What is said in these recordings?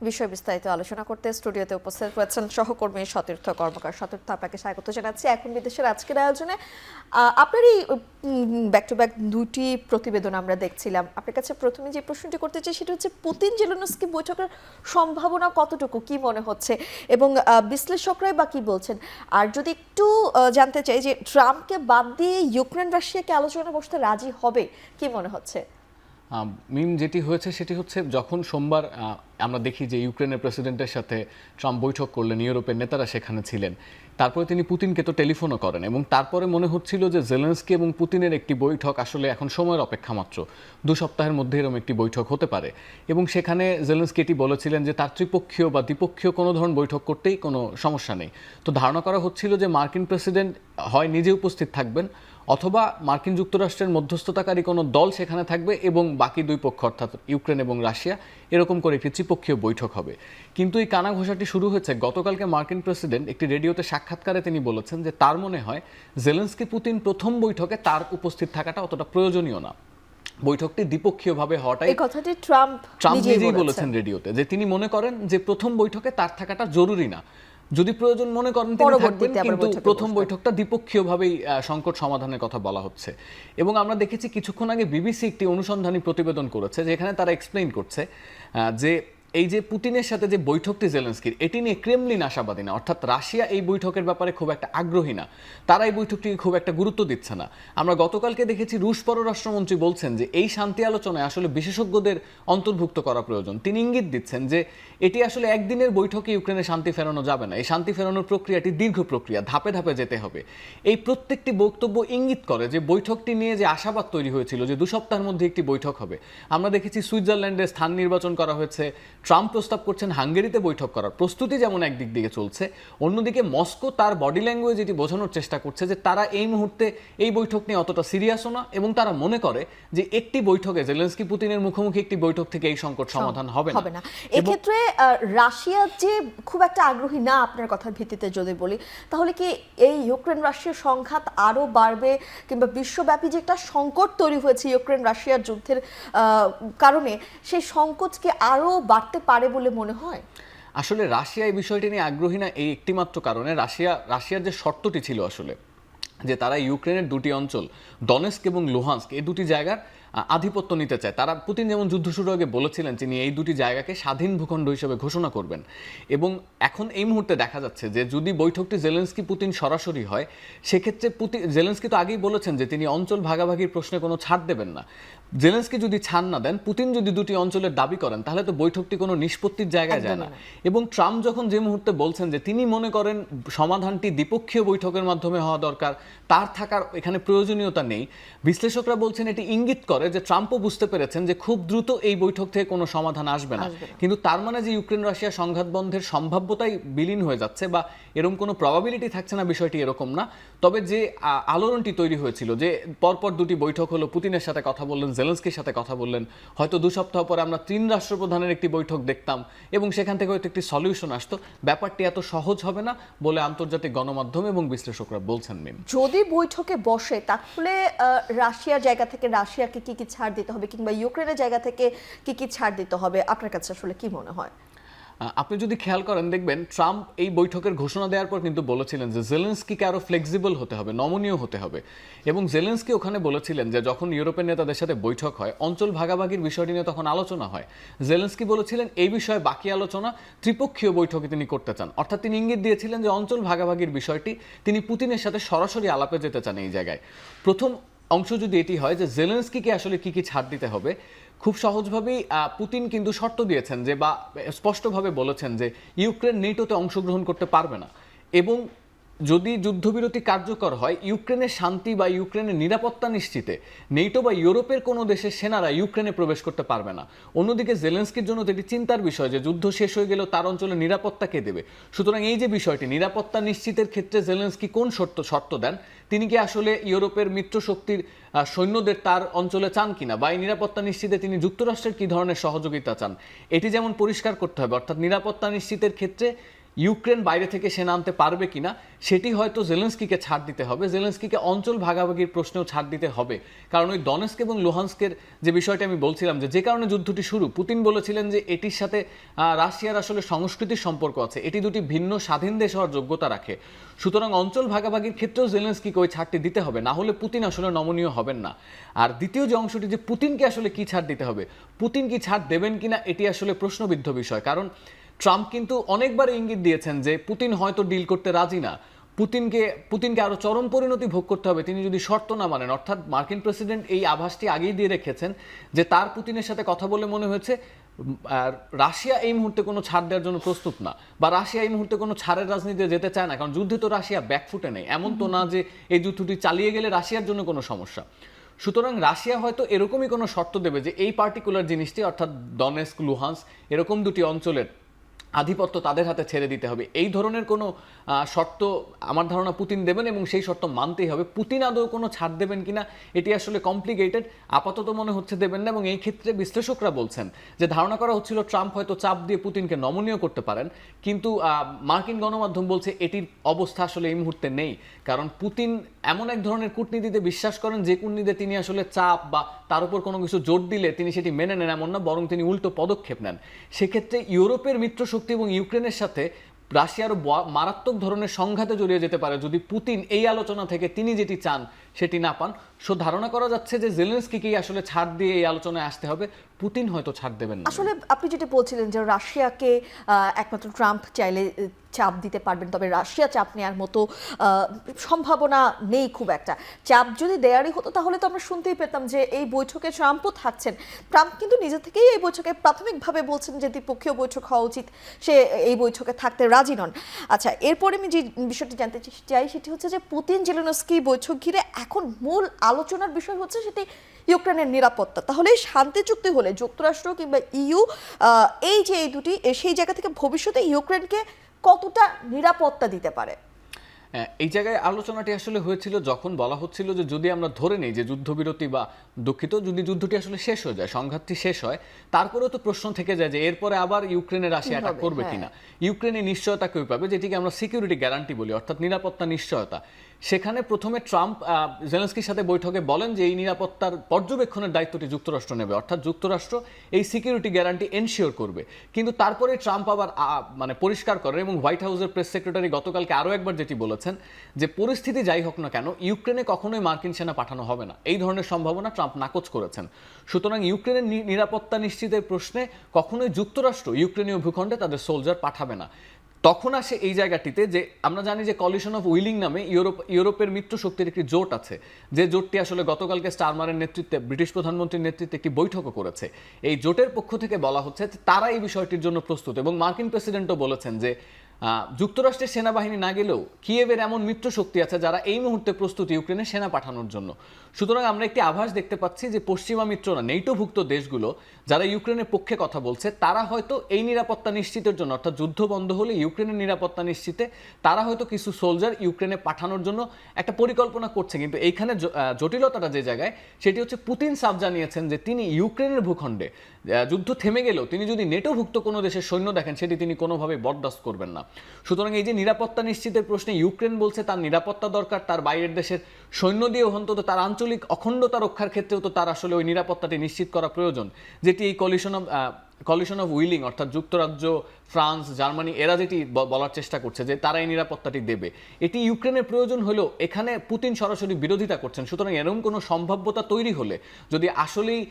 বিষয় বিস্তারিত আলোচনা করতে স্টুডিওতে উপস্থিত রয়েছেন সহকর্মী সতীর্থ কর্মকার। সতীর্থ, আপনাকে স্বাগত জানাচ্ছি এখন বিদেশের আজকের আয়োজনে। আপনারই ব্যাক টু ব্যাক দুটি প্রতিবেদন আমরা দেখছিলাম। আপনার কাছে প্রথমে যে প্রশ্নটি করতে চাই সেটা হচ্ছে, পুতিন জেলেনস্কি বৈঠকের সম্ভাবনা কতটুকু, কি মনে হচ্ছে, এবং বিশ্লেষকরাই বা কি বলছেন? আর যদি একটু জানতে চাই যে ট্রাম্পকে বাদ দিয়ে ইউক্রেন রাশিয়াকে আলোচনা বসতে রাজি হবে, কি মনে হচ্ছে? মিম, যেটি হয়েছে সেটি হচ্ছে, যখন সোমবার আমরা দেখি যে ইউক্রেনের প্রেসিডেন্টের সাথে ট্রাম্প বৈঠক করলেন, ইউরোপের নেতারা সেখানে ছিলেন, তারপরে তিনি পুতিনকে তো টেলিফোনও করেন এবং তারপরে মনে হচ্ছিল যে জেলেনস্কি এবং পুতিনের একটি বৈঠক আসলে এখন সময়ের অপেক্ষা মাত্র, 2 সপ্তাহের মধ্যে এরকম একটি বৈঠক হতে পারে। এবং সেখানে জেলেনস্কি এটি বলেছিলেন যে তার ত্রিপক্ষীয় বা দ্বিপক্ষীয় কোনো ধরনের বৈঠক করতেই কোনো সমস্যা নেই। তো ধারণা করা হচ্ছিল যে মার্কিন প্রেসিডেন্ট হয় নিজে উপস্থিত থাকবেন, অথবা মার্কিন যুক্তরাষ্ট্রের মধ্যস্থতাকারী কোনো দল সেখানে থাকবে এবং বাকি দুই পক্ষ অর্থাৎ ইউক্রেন এবং রাশিয়া এরকম করে একটি ত্রিপক্ষীয় বৈঠক হবে। কিন্তু এই কানাঘোষাটি শুরু হয়েছে গতকালকে। মার্কিন প্রেসিডেন্ট একটি রেডিওতে সাক্ষাৎকারে তিনি বলেছেন যে তার মনে হয় জেলেনস্কি পুতিন প্রথম বৈঠকে তার উপস্থিত থাকাটা অতটা প্রয়োজনীয় না, বৈঠকটি দ্বিপক্ষীয়ভাবে হওয়াটাই। এই কথাটি ট্রাম্প নিজেই বলেছেন রেডিওতে যে তিনি মনে করেন যে প্রথম বৈঠকে তার থাকাটা জরুরি না, যদি প্রয়োজন মনে করেন তিনি থাকবেন, কিন্তু প্রথম বৈঠকটা দ্বিপক্ষীয়ভাবেই সংকট সমাধানের কথা বলা হচ্ছে। এবং আমরা দেখেছি কিছুক্ষণ আগে বিবিসি একটি অনুসন্ধানী প্রতিবেদন করেছে, যেখানে তারা এক্সপ্লেইন করছে যে এই যে পুতিনের সাথে যে বৈঠকটি জেলেনস্কির, এটি নিয়ে ক্রেমলিন আশাবাদী না, অর্থাৎ রাশিয়া এই বৈঠকের ব্যাপারে খুব একটা আগ্রহী না, তারা এই বৈঠকটিকে খুব একটা গুরুত্ব দিচ্ছে না। আমরা গতকালকে দেখেছি রুশ পররাষ্ট্রমন্ত্রী বলছেন যে এই শান্তি আলোচনায় আসলে বিশেষজ্ঞদের অন্তর্ভুক্ত করা প্রয়োজন। তিনি ইঙ্গিত দিচ্ছেন যে এটি আসলে একদিনের বৈঠকে ইউক্রেনে শান্তি ফেরানো যাবে না, এই শান্তি ফেরানোর প্রক্রিয়াটি দীর্ঘ প্রক্রিয়া, ধাপে ধাপে যেতে হবে। এই প্রত্যেকটি বক্তব্য ইঙ্গিত করে যে বৈঠকটি নিয়ে যে আশাবাদ তৈরি হয়েছিল যে 2 সপ্তাহের মধ্যে একটি বৈঠক হবে। আমরা দেখেছি সুইজারল্যান্ডে স্থান নির্বাচন করা হয়েছে, ট্রাম্প প্রস্তাব করছেন হাঙ্গেরিতে বৈঠক করার, প্রস্তুতি যেমন একদিক দিকে চলছে, অন্যদিকে মস্কো তার বডি ল্যাঙ্গুয়েজ এটি বোঝানোর চেষ্টা করছে যে তারা এই মুহূর্তে এই বৈঠক নিয়ে অতটা সিরিয়াসও না, এবং তারা মনে করে যে একটি বৈঠকে জেলেনস্কি পুতিনের মুখোমুখি একটি বৈঠক থেকে এই সংকট সমাধান হবে না। এক্ষেত্রে রাশিয়া যে খুব একটা আগ্রহী না, আপনার কথার ভিত্তিতে যদি বলি, তাহলে কি এই ইউক্রেন রাশিয়ার সংঘাত আরো বাড়বে, কিংবা বিশ্বব্যাপী যে একটা সংকট তৈরি হয়েছে ইউক্রেন রাশিয়ার যুদ্ধের কারণে, সেই সংকট কি আরো বাড়তে পারে বলে মনে হয়? আসলে রাশিয়া এই বিষয়টি নিয়ে আগ্রহী না এই একটিমাত্র কারণে, রাশিয়ার যে শর্তটি ছিল আসলে, যে তারা ইউক্রেনের দুটি অঞ্চল ডনেস্ক এবং লুহান্স্ক, এই দুটি জায়গার আধিপত্য নিতে চায়। তারা, পুতিন যেমন যুদ্ধ শুরু আগে বলেছিলেন তিনি এই দুটি জায়গাকে স্বাধীন ভূখণ্ড হিসেবে ঘোষণা করবেন। এবং এখন এই মুহূর্তে দেখা যাচ্ছে যে যদি বৈঠকটি জেলেনস্কি পুতিন সরাসরি হয়, সেক্ষেত্রে জেলেনস্কি তো আগেই বলেছেন যে তিনি অঞ্চল ভাগাভাগির প্রশ্নে কোনো ছাড় দেবেন না। জেলেনস্কি যদি ছাড় না দেন, পুতিন যদি দুটি অঞ্চলের দাবি করেন, তাহলে তো বৈঠকটি কোনো নিষ্পত্তির জায়গায় যায় না। এবং ট্রাম্প যখন যে মুহূর্তে বলছেন যে তিনি মনে করেন সমাধানটি দ্বিপক্ষীয় বৈঠকের মাধ্যমে হওয়া দরকার, তার থাকার এখানে প্রয়োজনীয়তা নেই, বিশ্লেষকরা বলছেন এটি ইঙ্গিত করে যে ট্রাম্পও বুঝতে পেরেছেন যে খুব দ্রুত এই বৈঠক থেকে কোনো সমাধান আসবে না। কিন্তু তার মানে যে ইউক্রেন রাশিয়া সংঘাত বন্ধের সম্ভাব্যতাই বিলীন হয়ে যাচ্ছে বা এরকম কোনো প্রবাবিলিটি থাকছে না, বিষয়টি এরকম না। তবে যে আলোড়নটি তৈরি হয়েছিল যে পরপর দুটি বৈঠক হলো, পুতিনের সাথে কথা বললেন, জেলেনস্কির সাথে কথা বললেন, হয়তো 2 সপ্তাহ পরে আমরা 3 রাষ্ট্রপ্রধানের একটি বৈঠক দেখতাম এবং সেখান থেকে হয়তো একটি সলিউশন আসতো, ব্যাপারটি এত সহজ হবে না বলে আন্তর্জাতিক গণমাধ্যম এবং বিশ্লেষকরা বলছেন। মিম, যদি বৈঠকে বসে, তাহলে রাশিয়ার জায়গা থেকে রাশিয়াকে কি কি ছাড় দিতে হবে, কিংবা ইউক্রেনের জায়গা থেকে কি কি ছাড় দিতে হবে, আপনার কাছে আসলে কি মনে হয়? আপনি যদি খেয়াল করেন দেখবেন ট্রাম্প এই বৈঠকের ঘোষণা দেওয়ার পর কিন্তু বলেছিলেন যে জেলেনস্কিকে আরো ফ্লেক্সিবল হতে হবে, নমনীয় হতে হবে। এবং জেলেনস্কি ওখানে বলেছিলেন যে যখন ইউরোপের নেতাদের সাথে বৈঠক হয়, অঞ্চল ভাগাভাগির বিষয়টি নিয়ে তখন আলোচনা হয়, জেলেনস্কি বলেছিলেন এই বিষয়ে বাকি আলোচনা ত্রিপক্ষীয় বৈঠকে তিনি করতে চান। অর্থাৎ তিনি ইঙ্গিত দিয়েছিলেন যে অঞ্চল ভাগাভাগির বিষয়টি তিনি পুতিনের সাথে সরাসরি আলাপে যেতে চান। এই জায়গায় প্রথম অংশ যদি এটি হয় যে জেলেনস্কিকে আসলে কি কি ছাড় দিতে হবে, খুব সহজভাবেই পুতিন কিন্তু শর্ত দিয়েছেন যে, বা স্পষ্টভাবে বলেছেন যে ইউক্রেন নেটোতে অংশগ্রহণ করতে পারবে না, এবং যদি যুদ্ধবিরতি কার্যকর হয়, ইউক্রেনের শান্তি বা ইউক্রেনের নিরাপত্তা নিশ্চিতে নেটো বা ইউরোপের কোনো দেশের সেনারা ইউক্রেনে প্রবেশ করতে পারবে না। অন্যদিকে জেলেনস্কির জন্য তো এটি চিন্তার বিষয় যে যুদ্ধ শেষ হয়ে গেলেও তার অঞ্চলে নিরাপত্তা কে দেবে। সুতরাং এই যে বিষয়টি, নিরাপত্তা নিশ্চিতের ক্ষেত্রে জেলেনস্কি কোন শর্ত দেন, তিনি কি আসলে ইউরোপের মিত্র শক্তির সৈন্যদের তার অঞ্চলে চান কিনা, বা এই নিরাপত্তা নিশ্চিতে তিনি যুক্তরাষ্ট্রের কি ধরনের সহযোগিতা চান, এটি যেমন পরিষ্কার করতে হবে। অর্থাৎ নিরাপত্তা নিশ্চিতের ক্ষেত্রে ইউক্রেন বাইরে থেকে সেনা আনতে পারবে কিনা সেটি হয়তো জেলেনস্কিকে ছাড় দিতে হবে। জেলেনস্কিকে অঞ্চল ভাগাভাগির প্রশ্নেও ছাড় দিতে হবে, কারণ ওই ডনেস্ক এবং লুহান্স্কের যে বিষয়টা আমি বলছিলাম যে কারণে যুদ্ধটি শুরু, পুতিন বলেছিলেন যে এটির সাথে রাশিয়ার আসলে সংস্কৃতির সম্পর্ক আছে, এটি দুটি ভিন্ন স্বাধীন দেশ হওয়ার যোগ্যতা রাখে। সুতরাং অঞ্চল ভাগাভাগির ক্ষেত্রেও জেলেনস্কিকে ওই ছাড়টি দিতে হবে, না হলে পুতিন আসলে নমনীয় হবেন না। আর দ্বিতীয় যে অংশটি, যে পুতিনকে আসলে কি ছাড় দিতে হবে, পুতিন কি ছাড় দেবেন কিনা এটি আসলে প্রশ্নবিদ্ধ বিষয়। কারণ ট্রাম্প কিন্তু অনেকবার ইঙ্গিত দিয়েছেন যে পুতিন হয়তো ডিল করতে রাজি না, পুতিনকে আরো চরম পরিণতি ভোগ করতে হবে তিনি যদি শর্ত না মানেন। অর্থাৎ মার্কিন প্রেসিডেন্ট এই আভাসটি আগেই দিয়ে রেখেছেন যে তার পুতিনের সাথে কথা বলে মনে হয়েছে রাশিয়া এই মুহূর্তে কোনো ছাড় দেওয়ার জন্য প্রস্তুত না, বা রাশিয়া এই মুহূর্তে কোনো ছাড়ের রাজনীতিতে যেতে চায় না, কারণ যুদ্ধে তো রাশিয়া ব্যাকফুটে নেই। এমন তো না যে এই যুদ্ধটি চালিয়ে গেলে রাশিয়ার জন্য কোনো সমস্যা। সুতরাং রাশিয়া হয়তো এরকমই কোনো শর্ত দেবে যে এই পার্টিকুলার জিনিসটি, অর্থাৎ ডনেস্ক লুহান্স এরকম দুটি অঞ্চলের আধিপত্য তাদের হাতে ছেড়ে দিতে হবে, এই ধরনের কোনো শর্ত আমার ধারণা পুতিন দেবেন এবং সেই শর্ত মানতেই হবে। পুতিন আদৌ কোনো ছাড় দেবেন কিনা এটি আসলে কমপ্লিকেটেড, আপাতত মনে হচ্ছে দেবেন না। এবং এই ক্ষেত্রে বিশ্লেষকরা বলছেন যে ধারণা করা হচ্ছিল ট্রাম্প হয়তো চাপ দিয়ে পুতিনকে নমনীয় করতে পারেন, কিন্তু মার্কিন গণমাধ্যম বলছে এটির অবস্থা আসলে এই মুহূর্তে নেই। কারণ পুতিন এমন এক ধরনের কূটনীতিতে বিশ্বাস করেন যে কূটনীতিতে তিনি আসলে চাপ বা তার উপর কোনো কিছু জোর দিলে তিনি সেটি মেনে নেন এমন না, বরং তিনি উল্টো পদক্ষেপ নেন। সেক্ষেত্রে ইউরোপের মিত্র শক্তি এবং ইউক্রেনের সাথে রাশিয়ার মারাত্মক ধরনের সংঘাতে জড়িয়ে যেতে পারে যদি পুতিন এই আলোচনা থেকে তিনি যেটি চান সেটি না পান। ধারণা করা যাচ্ছে যে জেলেনস্কিকেই আসলে ছাড় দিয়ে এই আলোচনায় আসতে হবে, পুতিন হয়তো ছাড় দেবেন না। আসলে আপনি যেটা বলছিলেন যে রাশিয়াকে একমাত্র ট্রাম্প চাইলে চাপ দিতে পারবেন, তবে রাশিয়া চাপ নেওয়ার মতো সম্ভাবনা নেই খুব একটা। চাপ যদি দেয়ারই হতো তাহলে তো আমরা শুনতেই পেতাম যে এই বৈঠকে ট্রাম্পও থাকছেন। ট্রাম্প কিন্তু নিজে থেকেই এই বৈঠকে প্রাথমিকভাবে বলছেন যে দ্বিপক্ষীয় বৈঠক হওয়া উচিত, সে এই বৈঠকে থাকতে রাজি নন। আচ্ছা, এরপরে আমি যে বিষয়টি জানতে চাই সেটি হচ্ছে যে পুতিন জেলেনস্কি বৈঠক ঘিরে এখন মূল আলোচনার বিষয় হচ্ছে সেটি ইউক্রেনের নিরাপত্তা। তাহলে শান্তি চুক্তি হলে যুক্তরাষ্ট্র কিংবা ইইউ এই যে এই দুটি সেই জায়গা থেকে ভবিষ্যতে ইউক্রেনকে কতটা নিরাপত্তা দিতে পারে? এই জায়গায় আলোচনাটি আসলে হয়েছিল যখন বলা হচ্ছিল যে যদি আমরা ধরে নিই যে যুদ্ধবিরতি বা যদি যুদ্ধটি আসলে শেষ হয়ে যায়, সংঘাতটি শেষ হয়, তারপরেও তো প্রশ্ন থেকে যায় যে এরপরে আবার ইউক্রেনে রাশিয়া অ্যাটাক করবে কিনা, ইউক্রেনের নিশ্চয়তা কেউ পাবে, যেটিকে আমরা সিকিউরিটি গ্যারান্টি বলি, অর্থাৎ নিরাপত্তা নিশ্চয়তা। সেখানে প্রথমে ট্রাম্প জেলেনস্কির সাথে বৈঠকে বলেন যে এই নিরাপত্তার পর্যবেক্ষণের দায়িত্বটি যুক্তরাষ্ট্র নেবে, অর্থাৎ যুক্তরাষ্ট্র এই সিকিউরিটি গ্যারান্টি এনশিওর করবে। কিন্তু তারপরে ট্রাম্প আবার পরিষ্কার করেন এবং হোয়াইট হাউসের প্রেস সেক্রেটারি গতকালকে আরও একবার যেটি বলেছেন যে পরিস্থিতি যাই হোক না কেন ইউক্রেনে কখনোই মার্কিন সেনা পাঠানো হবে না, এই ধরনের সম্ভাবনা ট্রাম্প নাকচ করেছেন। সুতরাং ইউক্রেনের নিরাপত্তা নিশ্চিতের প্রশ্নে কখনোই যুক্তরাষ্ট্র ইউক্রেনীয় ভূখণ্ডে তাদের সোলজার পাঠাবে না। তখন আসে এই জায়গাটিতে যে আমরা জানি যে কলিশন অফ উইলিং নামে ইউরোপের মিত্র শক্তির একটি জোট আছে, যে জোটটি আসলে গতকালকে স্টারমারের নেতৃত্বে ব্রিটিশ প্রধানমন্ত্রীর নেতৃত্বে একটি বৈঠকও করেছে। এই জোটের পক্ষ থেকে বলা হচ্ছে যে তারা এই বিষয়টির জন্য প্রস্তুত, এবং মার্কিন প্রেসিডেন্টও বলেছেন যে যুক্তরাষ্ট্রের সেনাবাহিনী না গেলেও কিয়েভের এমন মিত্র শক্তি আছে যারা এই মুহূর্তে প্রস্তুত ইউক্রেনে সেনা পাঠানোর জন্য। সুতরাং আমরা একটি আভাস দেখতে পাচ্ছি যে পশ্চিমা মিত্ররা, নেটোভুক্ত দেশগুলো যারা ইউক্রেনের পক্ষে কথা বলছে, তারা হয়তো এই নিরাপত্তা নিশ্চিতের জন্য, অর্থাৎ যুদ্ধ বন্ধ হলে ইউক্রেনের নিরাপত্তা নিশ্চিতে তারা হয়তো কিছু সোলজার ইউক্রেনে পাঠানোর জন্য একটা পরিকল্পনা করছে। কিন্তু এইখানে জটিলতাটা যে জায়গায়, সেটি হচ্ছে পুতিন সাফ জানিয়েছেন যে তিনি ইউক্রেনের ভূখণ্ডে যুদ্ধ থেমে গেলেও তিনি যদি নেটোভুক্ত কোনো দেশের সৈন্য দেখেন সেটি তিনি কোনোভাবে বরদাস্ত করবেন না। সুতরাং এই যে নিরাপত্তা নিশ্চিতের প্রশ্নে ইউক্রেন বলছে তার নিরাপত্তা দরকার, তার বাইরের দেশের সৈন্য দিয়েও অন্তত তার আঞ্চলিক অখণ্ডতা রক্ষার ক্ষেত্রেও তো তার আসলে ওই নিরাপত্তাটি নিশ্চিত করা প্রয়োজন, যেটি এই কলিশন অফ উইলিং অর্থাৎ যুক্তরাজ্য, ফ্রান্স, জার্মানি এরা যেটি বলার চেষ্টা করছে যে তারা এই নিরাপত্তাটি দেবে, এটি ইউক্রেনের প্রয়োজন হলেও এখানে পুতিন সরাসরি বিরোধিতা করছেন। সুতরাং এরকম কোনো সম্ভাব্যতা তৈরি হলে যদি আসলেই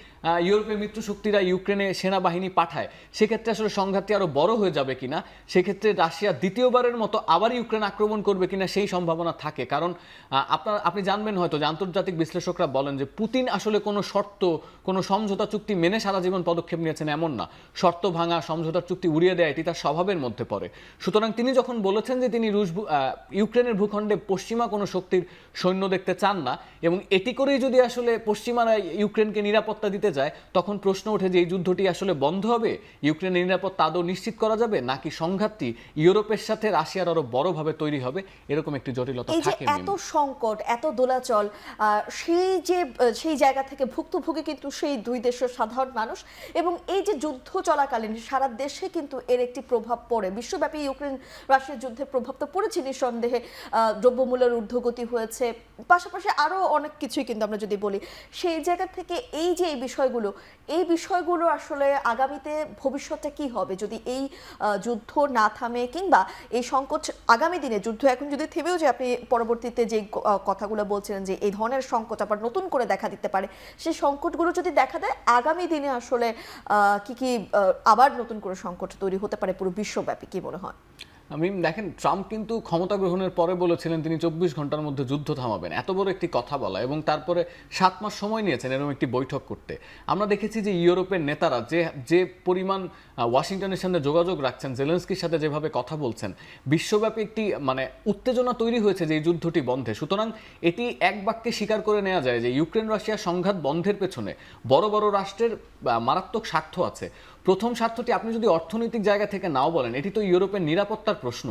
ইউরোপীয় মিত্র শক্তিরা ইউক্রেনে সেনাবাহিনী পাঠায়, সেক্ষেত্রে আসলে সংঘাতটি আরও বড় হয়ে যাবে কিনা, সেক্ষেত্রে রাশিয়া দ্বিতীয়বারের মতো আবার ইউক্রেন আক্রমণ করবে কিনা সেই সম্ভাবনা থাকে। কারণ আপনি জানবেন হয়তো যে আন্তর্জাতিক বিশ্লেষকরা বলেন যে পুতিন আসলে কোনো শর্ত, কোনো সমঝোতা চুক্তি মেনে সারা জীবন পদক্ষেপ নিয়েছেন এমন না, শর্ত ভাঙা, সমঝোতার চুক্তি উড়িয়ে দেয় এটি তার স্বভাবের মধ্যে পড়ে। সুতরাং তিনি যখন বলেছেন যে তিনি ইউক্রেনের ভূখণ্ডে পশ্চিমা কোনো শক্তির সৈন্য দেখতে চান না, এবং এটি করেই যদি আসলে পশ্চিমারা ইউক্রেনকে নিরাপত্তা দিতে যায়, তখন প্রশ্ন ওঠে যে এই যুদ্ধটি আসলে বন্ধ হবে, ইউক্রেনের নিরাপত্তা আদৌ নিশ্চিত করা যাবে, নাকি সংঘাতটি ইউরোপের সাথে রাশিয়ার আরো বড়ভাবে তৈরি হবে, এরকম একটি জটিলতা থাকে। এত সংকট, এত দোলাচল, সেই জায়গা থেকে ভুক্তভোগী কিন্তু সেই দুই দেশের সাধারণ মানুষ, এবং এই যে যুদ্ধ যুদ্ধ চলাকালীন সারা দেশে কিন্তু এর একটি প্রভাব পড়ে। বিশ্বব্যাপী ইউক্রেন রাশিয়ার যুদ্ধের প্রভাব তো পড়েছে নিঃসন্দেহে। দ্রব্যমূল্যের ঊর্ধ্বগতি হয়েছে, পাশাপাশি আরও অনেক কিছুই কিন্তু আমরা যদি বলি, সেই জায়গা থেকে এই যে এই বিষয়গুলো আসলে আগামীতে ভবিষ্যৎটা কি হবে যদি এই যুদ্ধ না থামে, কিংবা এই সংকট আগামী দিনে, যুদ্ধ এখন যদি থেমেও যে আপনি পরবর্তীতে যে কথাগুলো বলছিলেন যে এই ধরনের সংকট আবার নতুন করে দেখা দিতে পারে, সেই সংকটগুলো যদি দেখা দেয় আগামী দিনে আসলে কি আবার নতুন করে সংকট তৈরি হতে পারে পুরো বিশ্বব্যাপী, কি মনে হয়? দেখেন, ট্রাম্প কিন্তু ক্ষমতা গ্রহণের পরে বলেছিলেন তিনি 24 ঘন্টার মধ্যে যুদ্ধ থামাবেন। এত বড় একটি কথা বলা এবং তারপরে 7 মাস সময় নিয়েছেন এরকম একটি বৈঠক করতে। আমরা দেখেছি যে ইউরোপের নেতারা যে পরিমাণ ওয়াশিংটনের সামনে যোগাযোগ রাখছেন, জেলেনস্কির সাথে যেভাবে কথা বলছেন, বিশ্বব্যাপী একটি উত্তেজনা তৈরি হয়েছে যে এই যুদ্ধটি বন্ধে। সুতরাং এটি এক বাক্যে স্বীকার করে নেওয়া যায় যে ইউক্রেন রাশিয়া সংঘাত বন্ধের পেছনে বড় বড় রাষ্ট্রের মারাত্মক স্বার্থ আছে। প্রথম স্বার্থটি আপনি যদি অর্থনৈতিক জায়গা থেকে নাও বলেন, এটি তো ইউরোপের নিরাপত্তার প্রশ্ন।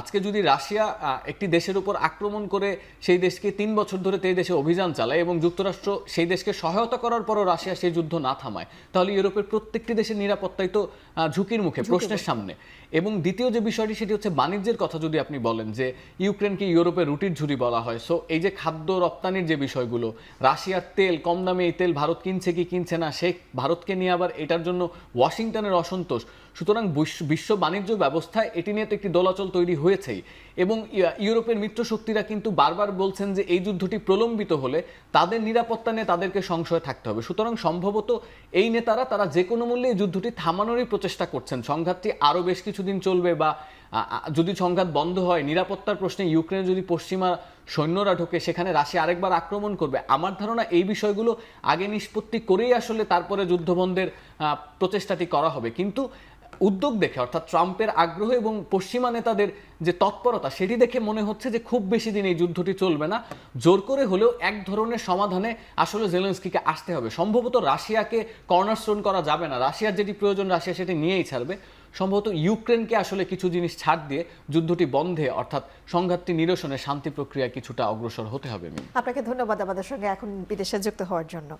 আজকে যদি রাশিয়া একটি দেশের উপর আক্রমণ করে সেই দেশকে 3 বছর ধরে সেই দেশে অভিযান চালায় এবং যুক্তরাষ্ট্র সেই দেশকে সহায়তা করার পরও রাশিয়া সেই যুদ্ধ না থামায়, তাহলে ইউরোপের প্রত্যেকটি দেশের নিরাপত্তাই তো ঝুঁকির মুখে, প্রশ্নের সামনে। এবং দ্বিতীয় যে বিষয়টি সেটি হচ্ছে বাণিজ্যের কথা। যদি আপনি বলেন যে ইউক্রেনকে ইউরোপের রুটির ঝুড়ি বলা হয়, সো এই যে খাদ্য রপ্তানির যে বিষয়গুলো, রাশিয়ার তেল কম দামে, এই তেল ভারত কিনছে কি কিনছে না, সে ভারতকে নিয়ে আবার এটার জন্য ওয়াশিংটনের অসন্তোষ। সুতরাং বিশ্ব বাণিজ্য ব্যবস্থায় এটি নিয়ে তো একটি দোলাচল তৈরি হয়েছেই। এবং ইউরোপের মিত্র শক্তিরা কিন্তু বারবার বলছেন যে এই যুদ্ধটি প্রলম্বিত হলে তাদের নিরাপত্তা নিয়ে তাদেরকে সংশয় থাকতে হবে। সুতরাং সম্ভবত এই নেতারা তারা যে কোনো মূল্যে এই যুদ্ধটি থামানোরই প্রচেষ্টা করছেন। সংঘাতটি আরও বেশ কিছুদিন চলবে, বা যদি সংঘাত বন্ধ হয়, নিরাপত্তার প্রশ্নে ইউক্রেনে যদি পশ্চিমা সৈন্যরা ঢোকে, সেখানে রাশিয়া আরেকবার আক্রমণ করবে। আমার ধারণা এই বিষয়গুলো আগে নিষ্পত্তি করেই আসলে তারপরে যুদ্ধবন্ধের প্রচেষ্টাটি করা হবে। কিন্তু উদ্যোগ দেখে, অর্থাৎ ট্রাম্পের আগ্রহ এবং পশ্চিমা নেতাদের যে তৎপরতা, সেটি দেখে মনে হচ্ছে যে খুব বেশি দিন এই যুদ্ধটি চলবে না। জোর করে হলেও এক ধরনের সমাধানে আসলে জেলেনস্কিকে আসতে হবে। সম্ভবত রাশিয়াকে কর্নারস্টোন করা যাবে না, রাশিয়ার যেটি প্রয়োজন রাশিয়া সেটি নিয়েই ছাড়বে। সম্ভবত ইউক্রেনকে আসলে কিছু জিনিস ছাড় দিয়ে যুদ্ধটি বন্ধে, অর্থাৎ সংঘাতটি নিরসনে শান্তি প্রক্রিয়া কিছুটা অগ্রসর হতে হবে। আপনাকে ধন্যবাদ আমাদের সঙ্গে এখন বিদেশে যুক্ত হওয়ার জন্য।